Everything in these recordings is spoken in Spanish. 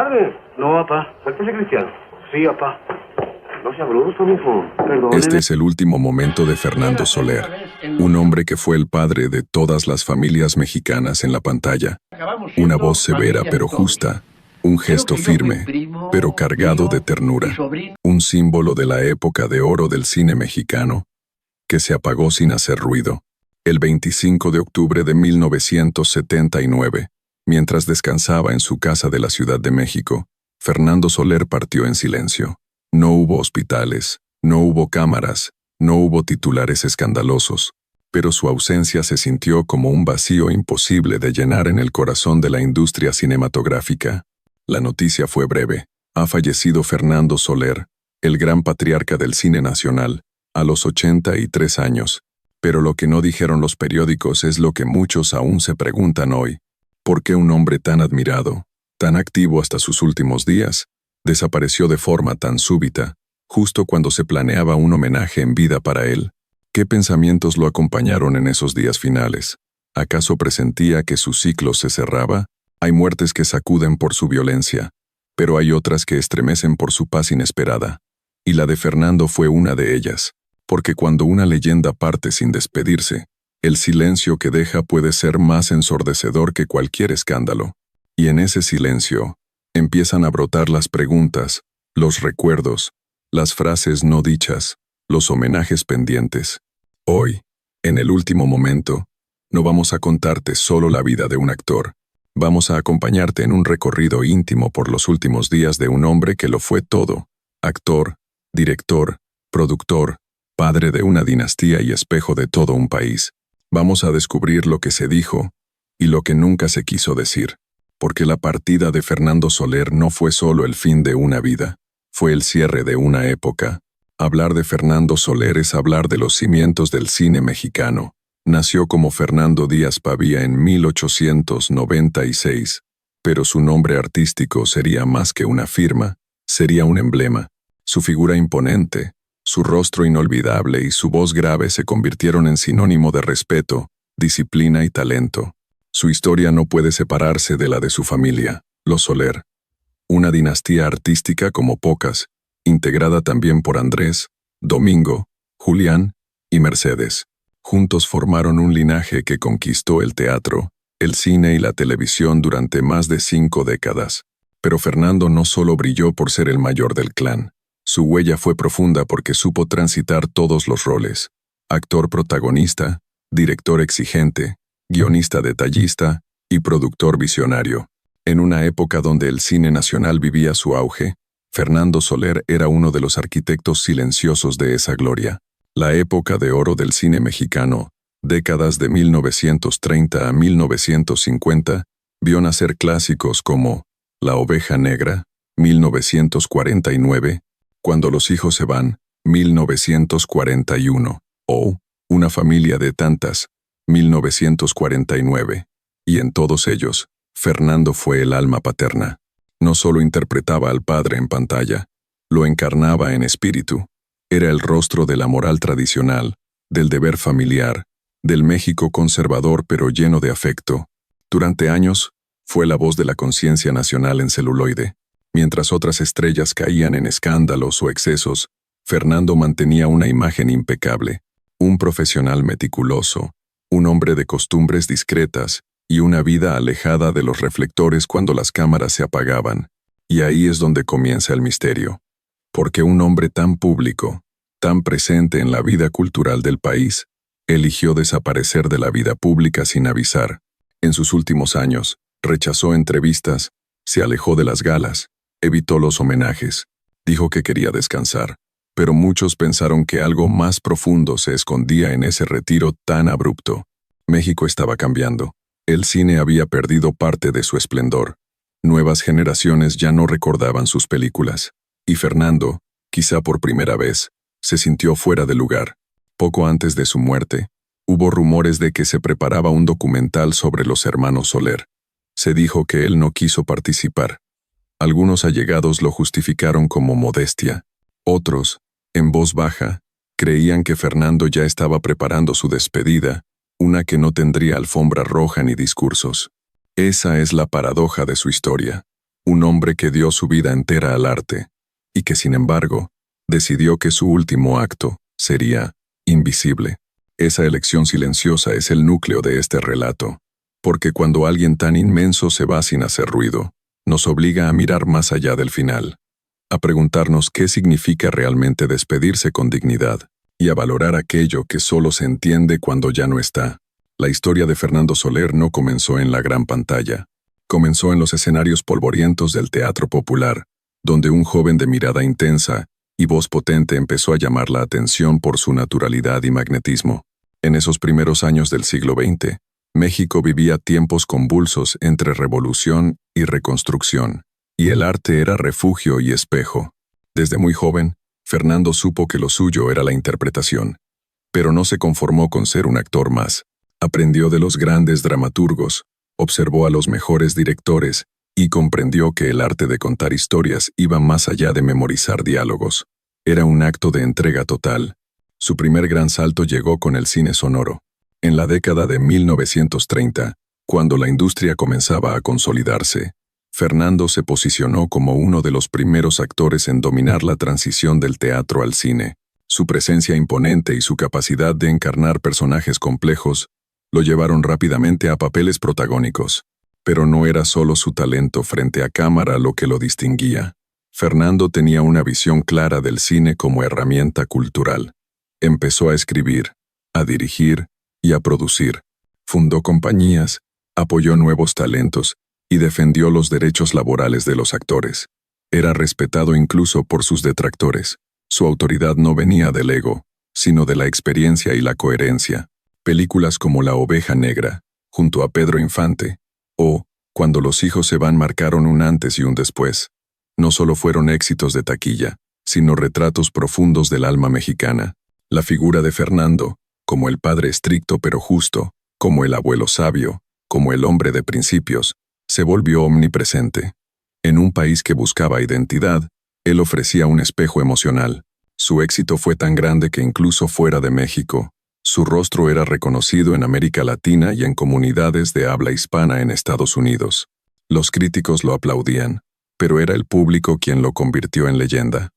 Padre, no, papá. Suéltese, Cristiano. Sí, papá. No sea bruto, mijo. Perdóneme. Este es el último momento de Fernando Soler, un hombre que fue el padre de todas las familias mexicanas en la pantalla. Una voz severa pero justa, un gesto firme, pero cargado de ternura. Un símbolo de la época de oro del cine mexicano, que se apagó sin hacer ruido. El 25 de octubre de 1979, mientras descansaba en su casa de la Ciudad de México, Fernando Soler partió en silencio. No hubo hospitales, no hubo cámaras, no hubo titulares escandalosos, pero su ausencia se sintió como un vacío imposible de llenar en el corazón de la industria cinematográfica. La noticia fue breve. Ha fallecido Fernando Soler, el gran patriarca del cine nacional, a los 83 años. Pero lo que no dijeron los periódicos es lo que muchos aún se preguntan hoy. ¿Por qué un hombre tan admirado, tan activo hasta sus últimos días, desapareció de forma tan súbita, justo cuando se planeaba un homenaje en vida para él? ¿Qué pensamientos lo acompañaron en esos días finales? ¿Acaso presentía que su ciclo se cerraba? Hay muertes que sacuden por su violencia, pero hay otras que estremecen por su paz inesperada. Y la de Fernando fue una de ellas, porque cuando una leyenda parte sin despedirse, el silencio que deja puede ser más ensordecedor que cualquier escándalo. Y en ese silencio, empiezan a brotar las preguntas, los recuerdos, las frases no dichas, los homenajes pendientes. Hoy, en el último momento, no vamos a contarte solo la vida de un actor. Vamos a acompañarte en un recorrido íntimo por los últimos días de un hombre que lo fue todo. Actor, director, productor, padre de una dinastía y espejo de todo un país. Vamos a descubrir lo que se dijo y lo que nunca se quiso decir. Porque la partida de Fernando Soler no fue solo el fin de una vida, fue el cierre de una época. Hablar de Fernando Soler es hablar de los cimientos del cine mexicano. Nació como Fernando Díaz Pavía en 1896, pero su nombre artístico sería más que una firma, sería un emblema. Su figura imponente, su rostro inolvidable y su voz grave se convirtieron en sinónimo de respeto, disciplina y talento. Su historia no puede separarse de la de su familia, los Soler. Una dinastía artística como pocas, integrada también por Andrés, Domingo, Julián y Mercedes. Juntos formaron un linaje que conquistó el teatro, el cine y la televisión durante más de 5 décadas. Pero Fernando no solo brilló por ser el mayor del clan. Su huella fue profunda porque supo transitar todos los roles. Actor protagonista, director exigente, guionista detallista y productor visionario. En una época donde el cine nacional vivía su auge, Fernando Soler era uno de los arquitectos silenciosos de esa gloria. La época de oro del cine mexicano, décadas de 1930 a 1950, vio nacer clásicos como La oveja negra, 1949, Cuando los hijos se van, 1941, o Una familia de tantas, 1949, y en todos ellos, Fernando fue el alma paterna. No solo interpretaba al padre en pantalla, lo encarnaba en espíritu. Era el rostro de la moral tradicional, del deber familiar, del México conservador pero lleno de afecto. Durante años, fue la voz de la conciencia nacional en celuloide. Mientras otras estrellas caían en escándalos o excesos, Fernando mantenía una imagen impecable, un profesional meticuloso, un hombre de costumbres discretas y una vida alejada de los reflectores cuando las cámaras se apagaban. Y ahí es donde comienza el misterio. Porque un hombre tan público, tan presente en la vida cultural del país, eligió desaparecer de la vida pública sin avisar. En sus últimos años, rechazó entrevistas, se alejó de las galas, evitó los homenajes, dijo que quería descansar, pero muchos pensaron que algo más profundo se escondía en ese retiro tan abrupto. México estaba cambiando. El cine había perdido parte de su esplendor. Nuevas generaciones ya no recordaban sus películas. Y Fernando, quizá por primera vez, se sintió fuera de lugar. Poco antes de su muerte, hubo rumores de que se preparaba un documental sobre los hermanos Soler. Se dijo que él no quiso participar. Algunos allegados lo justificaron como modestia. Otros, en voz baja, creían que Fernando ya estaba preparando su despedida, una que no tendría alfombra roja ni discursos. Esa es la paradoja de su historia. un hombre que dio su vida entera al arte, y que sin embargo, decidió que su último acto sería invisible. Esa elección silenciosa es el núcleo de este relato, porque cuando alguien tan inmenso se va sin hacer ruido, nos obliga a mirar más allá del final, a preguntarnos qué significa realmente despedirse con dignidad, y a valorar aquello que solo se entiende cuando ya no está. La historia de Fernando Soler no comenzó en la gran pantalla. Comenzó en los escenarios polvorientos del teatro popular, donde un joven de mirada intensa y voz potente empezó a llamar la atención por su naturalidad y magnetismo. En esos primeros años del siglo XX, México vivía tiempos convulsos entre revolución y reconstrucción, y el arte era refugio y espejo. Desde muy joven, Fernando supo que lo suyo era la interpretación, pero no se conformó con ser un actor más. Aprendió de los grandes dramaturgos, observó a los mejores directores y comprendió que el arte de contar historias iba más allá de memorizar diálogos. Era un acto de entrega total. Su primer gran salto llegó con el cine sonoro. En la década de 1930, cuando la industria comenzaba a consolidarse, Fernando se posicionó como uno de los primeros actores en dominar la transición del teatro al cine. Su presencia imponente y su capacidad de encarnar personajes complejos lo llevaron rápidamente a papeles protagónicos. Pero no era solo su talento frente a cámara lo que lo distinguía. Fernando tenía una visión clara del cine como herramienta cultural. Empezó a escribir, a dirigir y a producir. Fundó compañías, apoyó nuevos talentos y defendió los derechos laborales de los actores. Era respetado incluso por sus detractores. Su autoridad no venía del ego, sino de la experiencia y la coherencia. Películas como La Oveja Negra, junto a Pedro Infante, o Cuando los hijos se van marcaron un antes y un después. No solo fueron éxitos de taquilla, sino retratos profundos del alma mexicana. La figura de Fernando, como el padre estricto pero justo, como el abuelo sabio, como el hombre de principios, se volvió omnipresente. En un país que buscaba identidad, él ofrecía un espejo emocional. Su éxito fue tan grande que incluso fuera de México, su rostro era reconocido en América Latina y en comunidades de habla hispana en Estados Unidos. Los críticos lo aplaudían, pero era el público quien lo convirtió en leyenda.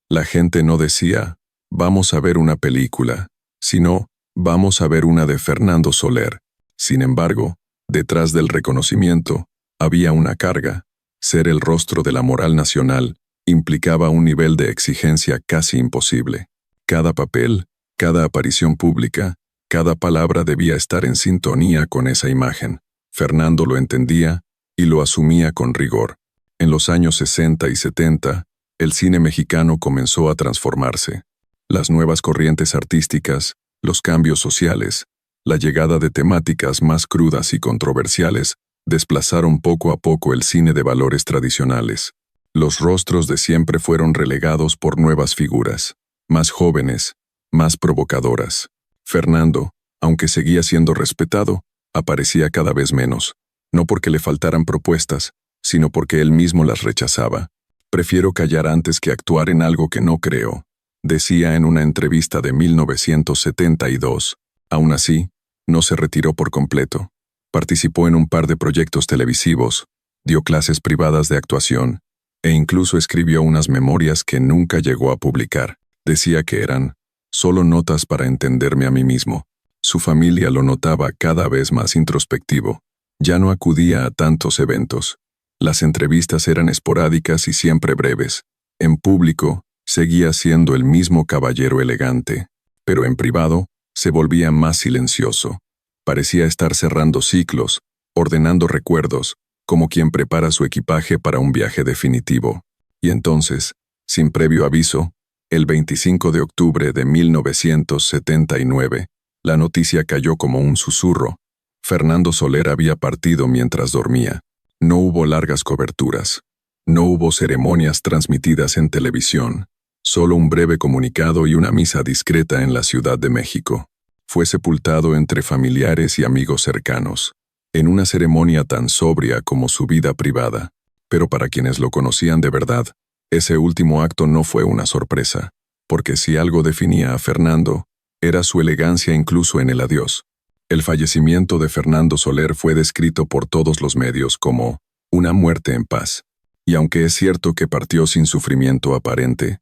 La gente no decía, vamos a ver una película, sino, vamos a ver una de Fernando Soler. Sin embargo, detrás del reconocimiento, había una carga. Ser el rostro de la moral nacional implicaba un nivel de exigencia casi imposible. Cada papel, cada aparición pública, cada palabra debía estar en sintonía con esa imagen. Fernando lo entendía y lo asumía con rigor. En los años 60 y 70, el cine mexicano comenzó a transformarse. Las nuevas corrientes artísticas, los cambios sociales, la llegada de temáticas más crudas y controversiales desplazaron poco a poco el cine de valores tradicionales. Los rostros de siempre fueron relegados por nuevas figuras, más jóvenes, más provocadoras. Fernando, aunque seguía siendo respetado, aparecía cada vez menos, no porque le faltaran propuestas, sino porque él mismo las rechazaba. Prefiero callar antes que actuar en algo que no creo, decía en una entrevista de 1972. Aún así, no se retiró por completo. Participó en un par de proyectos televisivos, dio clases privadas de actuación, e incluso escribió unas memorias que nunca llegó a publicar. Decía que eran solo notas para entenderme a mí mismo. Su familia lo notaba cada vez más introspectivo. Ya no acudía a tantos eventos. Las entrevistas eran esporádicas y siempre breves. En público, seguía siendo el mismo caballero elegante, pero en privado, se volvía más silencioso. Parecía estar cerrando ciclos, ordenando recuerdos, como quien prepara su equipaje para un viaje definitivo. Y entonces, sin previo aviso, el 25 de octubre de 1979, la noticia cayó como un susurro. Fernando Soler había partido mientras dormía. No hubo largas coberturas. No hubo ceremonias transmitidas en televisión. Solo un breve comunicado y una misa discreta en la Ciudad de México. Fue sepultado entre familiares y amigos cercanos, en una ceremonia tan sobria como su vida privada. Pero para quienes lo conocían de verdad, ese último acto no fue una sorpresa, porque si algo definía a Fernando, era su elegancia incluso en el adiós. El fallecimiento de Fernando Soler fue descrito por todos los medios como una muerte en paz. Y aunque es cierto que partió sin sufrimiento aparente,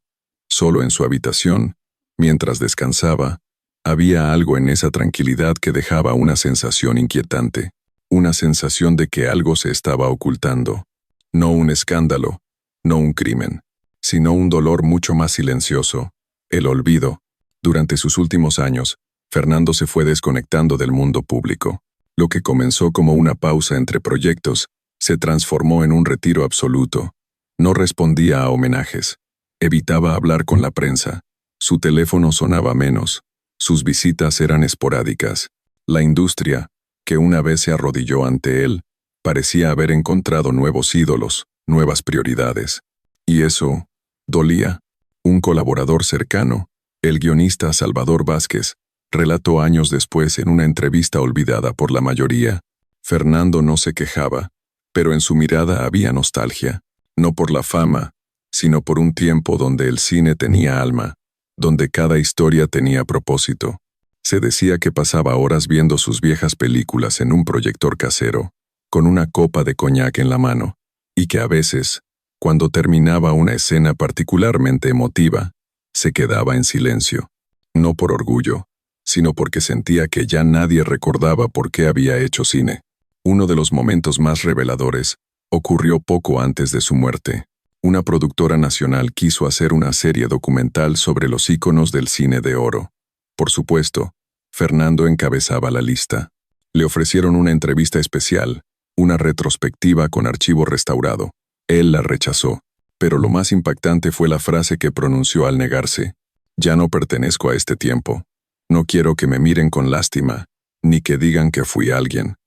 solo en su habitación, mientras descansaba, había algo en esa tranquilidad que dejaba una sensación inquietante, una sensación de que algo se estaba ocultando. No un escándalo, no un crimen, sino un dolor mucho más silencioso, el olvido. Durante sus últimos años, Fernando se fue desconectando del mundo público. Lo que comenzó como una pausa entre proyectos, se transformó en un retiro absoluto. No respondía a homenajes. Evitaba hablar con la prensa. Su teléfono sonaba menos. Sus visitas eran esporádicas. La industria, que una vez se arrodilló ante él, parecía haber encontrado nuevos ídolos, nuevas prioridades. Y eso dolía. Un colaborador cercano, el guionista Salvador Vázquez, relató años después en una entrevista olvidada por la mayoría. Fernando no se quejaba, pero en su mirada había nostalgia, no por la fama, sino por un tiempo donde el cine tenía alma, donde cada historia tenía propósito. Se decía que pasaba horas viendo sus viejas películas en un proyector casero, con una copa de coñac en la mano, y que a veces, cuando terminaba una escena particularmente emotiva, se quedaba en silencio, no por orgullo, sino porque sentía que ya nadie recordaba por qué había hecho cine. Uno de los momentos más reveladores ocurrió poco antes de su muerte. Una productora nacional quiso hacer una serie documental sobre los íconos del cine de oro. Por supuesto, Fernando encabezaba la lista. Le ofrecieron una entrevista especial, una retrospectiva con archivo restaurado. Él la rechazó, pero lo más impactante fue la frase que pronunció al negarse. Ya no pertenezco a este tiempo. No quiero que me miren con lástima, ni que digan que fui alguien.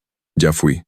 Ya fui.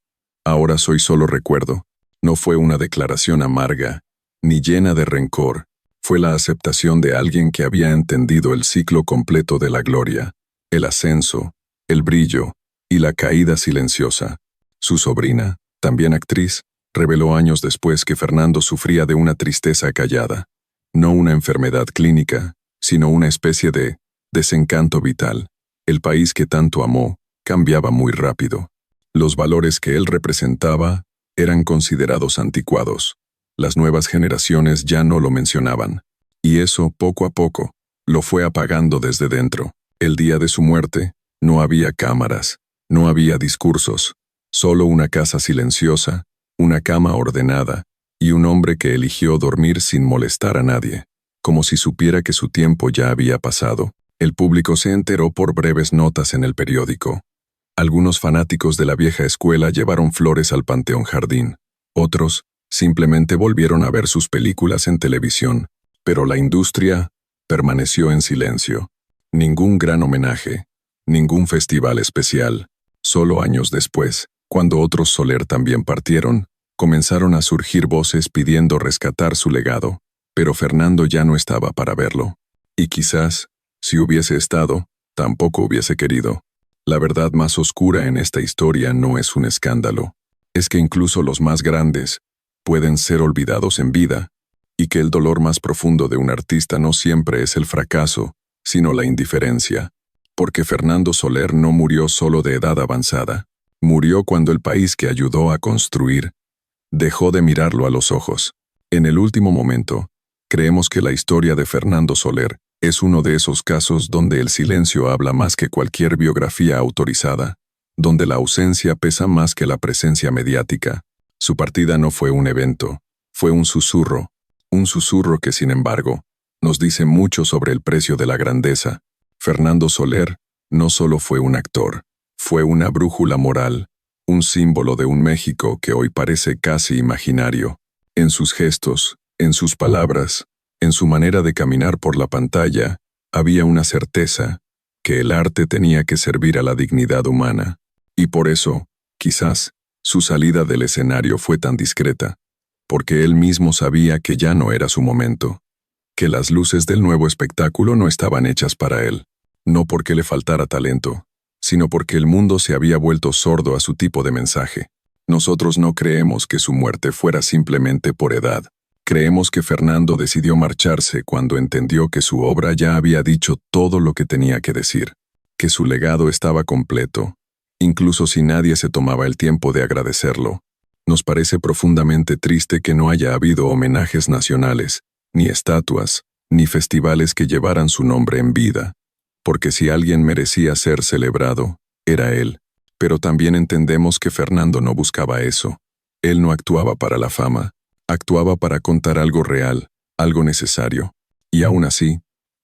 Ahora soy solo recuerdo. No fue una declaración amarga, ni llena de rencor. Fue la aceptación de alguien que había entendido el ciclo completo de la gloria, el ascenso, el brillo y la caída silenciosa. Su sobrina, también actriz, reveló años después que Fernando sufría de una tristeza callada. No una enfermedad clínica, sino una especie de desencanto vital. El país que tanto amó cambiaba muy rápido. Los valores que él representaba eran considerados anticuados. Las nuevas generaciones ya no lo mencionaban. Y eso, poco a poco, lo fue apagando desde dentro. El día de su muerte, no había cámaras, no había discursos, solo una casa silenciosa, una cama ordenada y un hombre que eligió dormir sin molestar a nadie, como si supiera que su tiempo ya había pasado. El público se enteró por breves notas en el periódico. Algunos fanáticos de la vieja escuela llevaron flores al Panteón Jardín. Otros simplemente volvieron a ver sus películas en televisión. Pero la industria permaneció en silencio. Ningún gran homenaje, ningún festival especial. Solo años después, cuando otros Soler también partieron, comenzaron a surgir voces pidiendo rescatar su legado. Pero Fernando ya no estaba para verlo. Y quizás, si hubiese estado, tampoco hubiese querido. La verdad más oscura en esta historia no es un escándalo. Es que incluso los más grandes pueden ser olvidados en vida, y que el dolor más profundo de un artista no siempre es el fracaso, sino la indiferencia. Porque Fernando Soler no murió solo de edad avanzada. Murió cuando el país que ayudó a construir dejó de mirarlo a los ojos. En el último momento, creemos que la historia de Fernando Soler es uno de esos casos donde el silencio habla más que cualquier biografía autorizada, donde la ausencia pesa más que la presencia mediática. Su partida no fue un evento, fue un susurro que sin embargo, nos dice mucho sobre el precio de la grandeza. Fernando Soler no solo fue un actor, fue una brújula moral, un símbolo de un México que hoy parece casi imaginario. En sus gestos, en sus palabras, en su manera de caminar por la pantalla, había una certeza, que el arte tenía que servir a la dignidad humana. Y por eso, quizás, su salida del escenario fue tan discreta, porque él mismo sabía que ya no era su momento, que las luces del nuevo espectáculo no estaban hechas para él, no porque le faltara talento, sino porque el mundo se había vuelto sordo a su tipo de mensaje. Nosotros no creemos que su muerte fuera simplemente por edad. Creemos que Fernando decidió marcharse cuando entendió que su obra ya había dicho todo lo que tenía que decir, que su legado estaba completo, incluso si nadie se tomaba el tiempo de agradecerlo. Nos parece profundamente triste que no haya habido homenajes nacionales, ni estatuas, ni festivales que llevaran su nombre en vida, porque si alguien merecía ser celebrado, era él. Pero también entendemos que Fernando no buscaba eso. Él no actuaba para la fama, actuaba para contar algo real, algo necesario. Y aún así,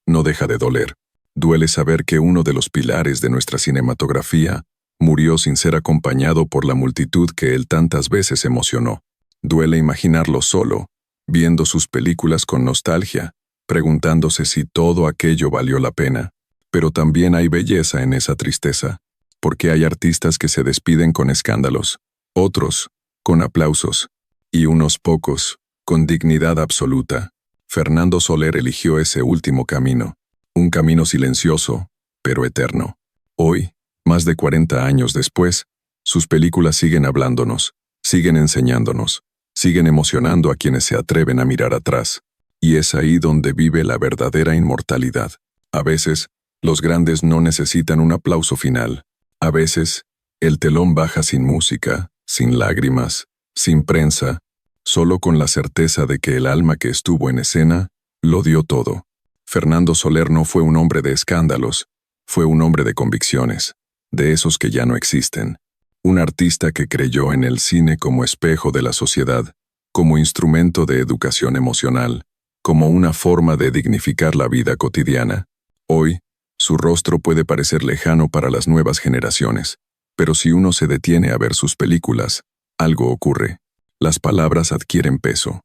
no deja de doler. Duele saber que uno de los pilares de nuestra cinematografía murió sin ser acompañado por la multitud que él tantas veces emocionó. Duele imaginarlo solo, viendo sus películas con nostalgia, preguntándose si todo aquello valió la pena. Pero también hay belleza en esa tristeza, porque hay artistas que se despiden con escándalos, otros con aplausos, y unos pocos con dignidad absoluta. Fernando Soler eligió ese último camino, un camino silencioso, pero eterno. Hoy, más de 40 años después, sus películas siguen hablándonos, siguen enseñándonos, siguen emocionando a quienes se atreven a mirar atrás. Y es ahí donde vive la verdadera inmortalidad. A veces, los grandes no necesitan un aplauso final. A veces, el telón baja sin música, sin lágrimas, sin prensa, solo con la certeza de que el alma que estuvo en escena lo dio todo. Fernando Soler no fue un hombre de escándalos, fue un hombre de convicciones, de esos que ya no existen. Un artista que creyó en el cine como espejo de la sociedad, como instrumento de educación emocional, como una forma de dignificar la vida cotidiana. Hoy, su rostro puede parecer lejano para las nuevas generaciones, pero si uno se detiene a ver sus películas, algo ocurre. Las palabras adquieren peso.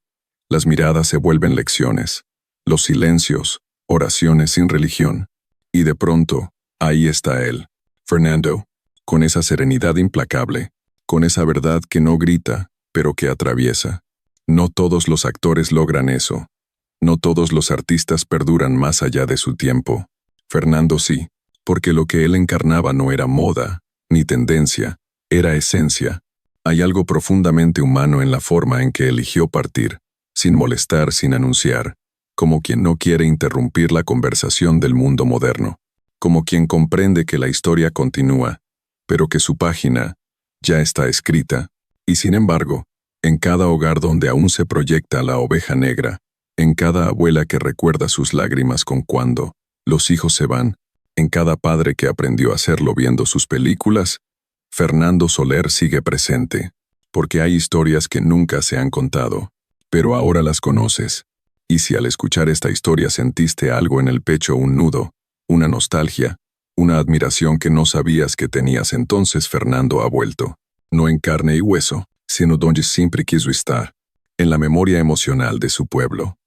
Las miradas se vuelven lecciones. Los silencios, oraciones sin religión. Y de pronto, ahí está él, Fernando, con esa serenidad implacable, con esa verdad que no grita, pero que atraviesa. No todos los actores logran eso. No todos los artistas perduran más allá de su tiempo. Fernando sí, porque lo que él encarnaba no era moda, ni tendencia, era esencia. Hay algo profundamente humano en la forma en que eligió partir, sin molestar, sin anunciar, como quien no quiere interrumpir la conversación del mundo moderno, como quien comprende que la historia continúa, pero que su página ya está escrita, y sin embargo, en cada hogar donde aún se proyecta la oveja negra, en cada abuela que recuerda sus lágrimas con cuando los hijos se van, en cada padre que aprendió a hacerlo viendo sus películas, Fernando Soler sigue presente, porque hay historias que nunca se han contado, pero ahora las conoces. Y si al escuchar esta historia sentiste algo en el pecho, un nudo, una nostalgia, una admiración que no sabías que tenías, entonces Fernando ha vuelto, no en carne y hueso, sino donde siempre quiso estar, en la memoria emocional de su pueblo.